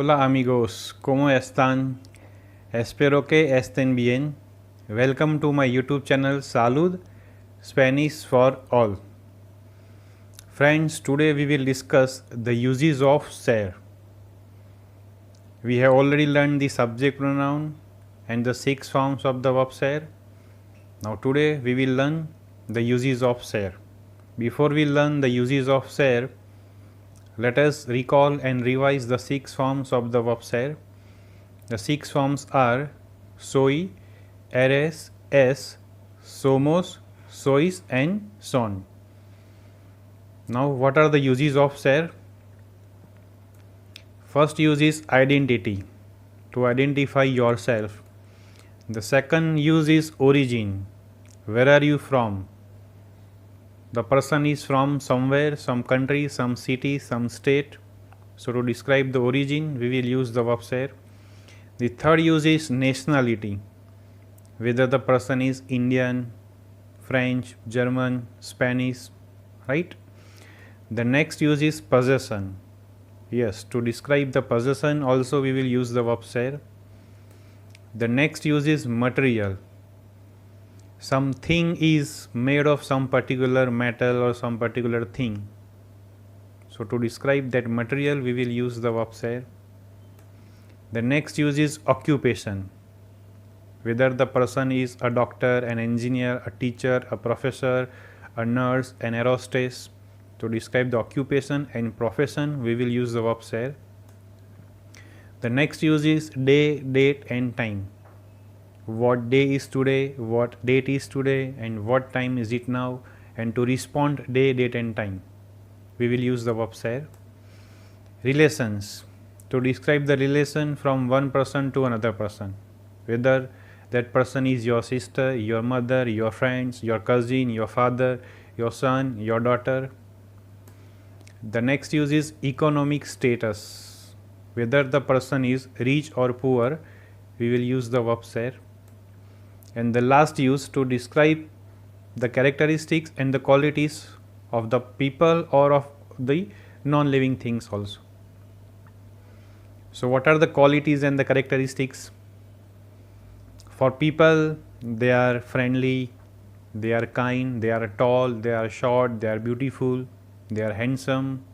Hola amigos, ¿cómo están? Espero que estén bien. Welcome to my YouTube channel Salud Spanish for All. Friends, today we will discuss the uses of ser. We have already learned the subject pronoun and the 6 forms of the verb ser. Now today we will learn the uses of ser. Before we learn the uses of ser, let us recall and revise the 6 forms of the verb ser. The 6 forms are soy, eres, es, somos, sois, and son. Now, what are the uses of ser? First use is identity, to identify yourself. The second use is origin, where are you from? The person is from somewhere, some country, some city, some state. So, to describe the origin, we will use the verb ser. The third use is nationality, whether the person is Indian, French, German, Spanish, right? The next use is possession. Yes, to describe the possession also we will use the verb ser. The next use is material. Something is made of some particular metal or some particular thing. So to describe that material we will use the verb ser. The next use is occupation. Whether the person is a doctor, an engineer, a teacher, a professor, a nurse, an aerostess. To describe the occupation and profession, we will use the verb ser. The next use is day, date, and time. What day is today, what date is today, and what time is it now. And to respond day, date, and time, we will use the verb ser. Relations. To describe the relation from one person to another person. Whether that person is your sister, your mother, your friends, your cousin, your father, your son, your daughter. The next use is economic status. Whether the person is rich or poor, we will use the verb ser. And the last use to describe the characteristics and the qualities of the people or of the non-living things also. So what are the qualities and the characteristics? For people, they are friendly, they are kind, they are tall, they are short, they are beautiful, they are handsome.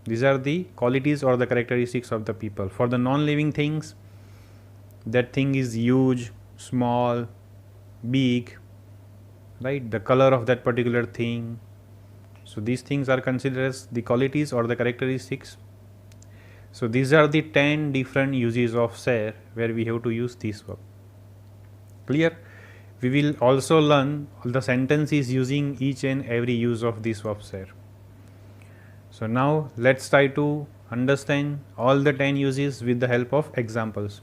These are the qualities or the characteristics of the people. For the non-living things, that thing is huge, small, big, right? The color of that particular thing. So these things are considered as the qualities or the characteristics. So these are the 10 different uses of ser where we have to use this verb. Clear? We will also learn the sentences using each and every use of this verb ser. So now let's try to understand all the 10 uses with the help of examples.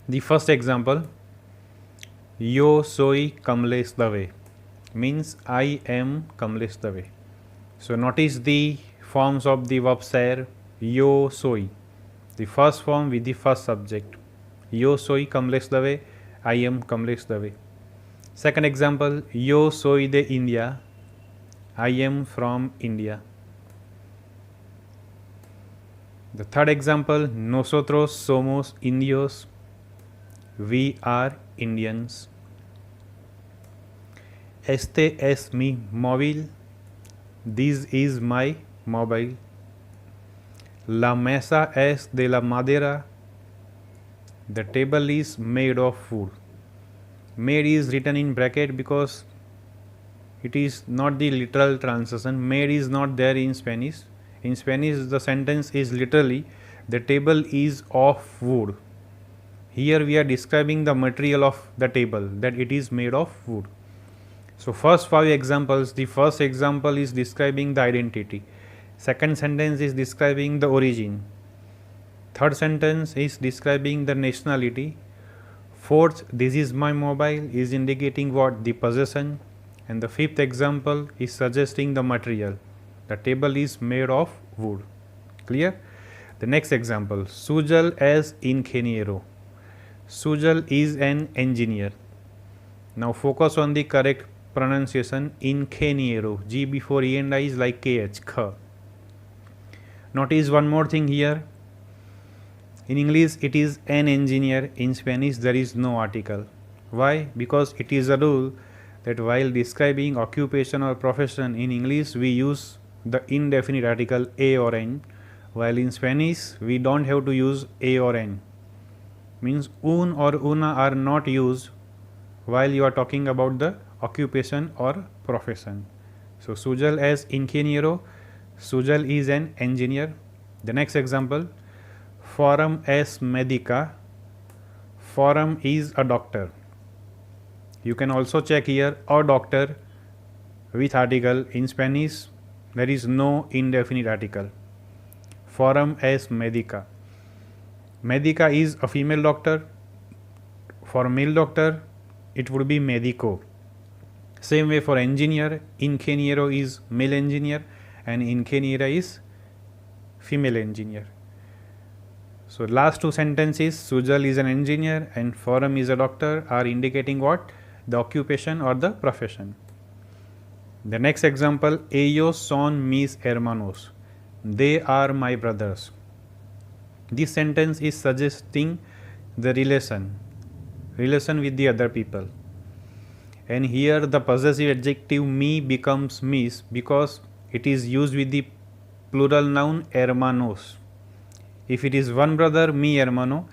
The first example, yo soy Kamlesh Dave, means I am Kamlesh Dave. So notice the forms of the verb ser, yo soy. The first form with the first subject. Yo soy Kamlesh Dave, I am Kamlesh Dave. Second example, yo soy de India, I am from India. The third example, nosotros somos indios, we are Indians. Este es mi móvil, this is my mobile. La mesa es de la madera, the table is made of wood. Made is written in bracket because it is not the literal translation. Made is not there in Spanish. In Spanish the sentence is literally the table is of wood. Here we are describing the material of the table, that it is made of wood. So first 5 examples, the first example is describing the identity. Second sentence is describing the origin. Third sentence is describing the nationality. Fourth, this is my mobile, is indicating what? The possession. And the fifth example is suggesting the material. The table is made of wood. Clear? The next example, Sujal es ingeniero. Sujal is an engineer. Now focus on the correct pronunciation, ingeniero. G before E and I is like KH, kh. Notice one more thing here. In English it is an engineer, in Spanish there is no article. Why? Because it is a rule that while describing occupation or profession in English we use the indefinite article a or n, while in Spanish we don't have to use a or n. Means un or una are not used while you are talking about the occupation or profession. So Sujal as ingeniero, Sujal is an engineer. The next example, Forum es medica, Forum is a doctor. You can also check here a doctor with article. In Spanish there is no indefinite article. Forum es medica. Medica is a female doctor. For male doctor it would be medico. Same way for engineer, ingeniero is male engineer and ingeniera is female engineer. So last two sentences, Sujal is an engineer and Forum is a doctor, are indicating what? The occupation or the profession. The next example, ellos son mis hermanos. They are my brothers. This sentence is suggesting the relation with the other people. And here the possessive adjective me becomes mis because it is used with the plural noun hermanos. If it is one brother, mi hermano.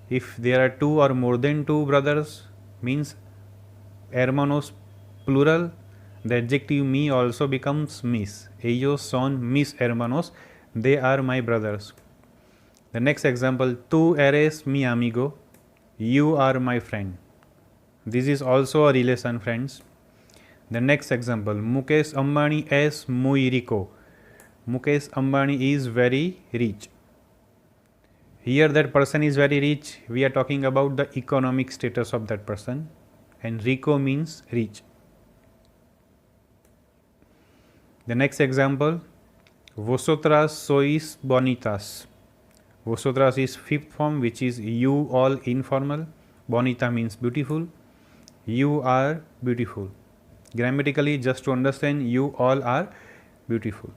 If there are two or more than two brothers, means hermanos plural, the adjective mi also becomes mis. Ellos son mis hermanos. They are my brothers. The next example, tú eres mi amigo. You are my friend. This is also a relation, friends. The next example, Mukesh Ambani es muy rico. Mukesh Ambani is very rich. Here that person is very rich. We are talking about the economic status of that person, and rico means rich. The next example, vosotras sois bonitas. Vosotras is fifth form, which is you all informal. Bonita means beautiful. You are beautiful. Grammatically, just to understand, you all are beautiful.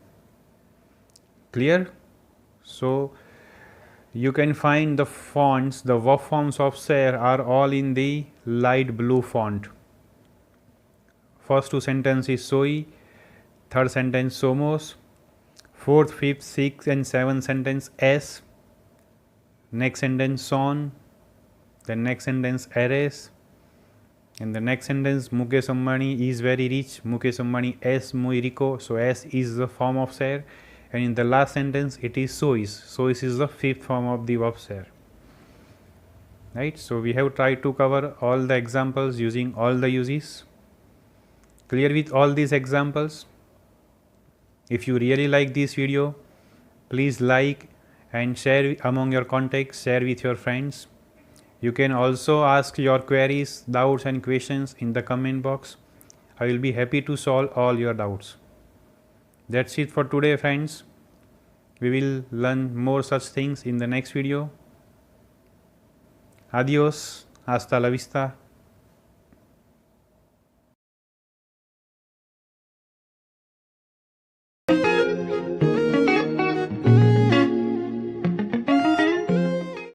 Clear? So you can find the fonts, the verb forms of ser are all in the light blue font. First two sentences soy, third sentence somos, fourth, fifth, sixth and seventh sentence es, next sentence son, the next sentence eres, and the next sentence Mukesh Ambani is very rich, Mukesh Ambani es muy rico, so es is the form of ser, and in the last sentence it is sois. Sois is the fifth form of the verb ser. Right? So we have tried to cover all the examples using all the uses. Clear with all these examples? If you really like this video, please like and share among your contacts, share with your friends. You can also ask your queries, doubts and questions in the comment box. I will be happy to solve all your doubts. That's it for today, friends. We will learn more such things in the next video. Adios, hasta la vista.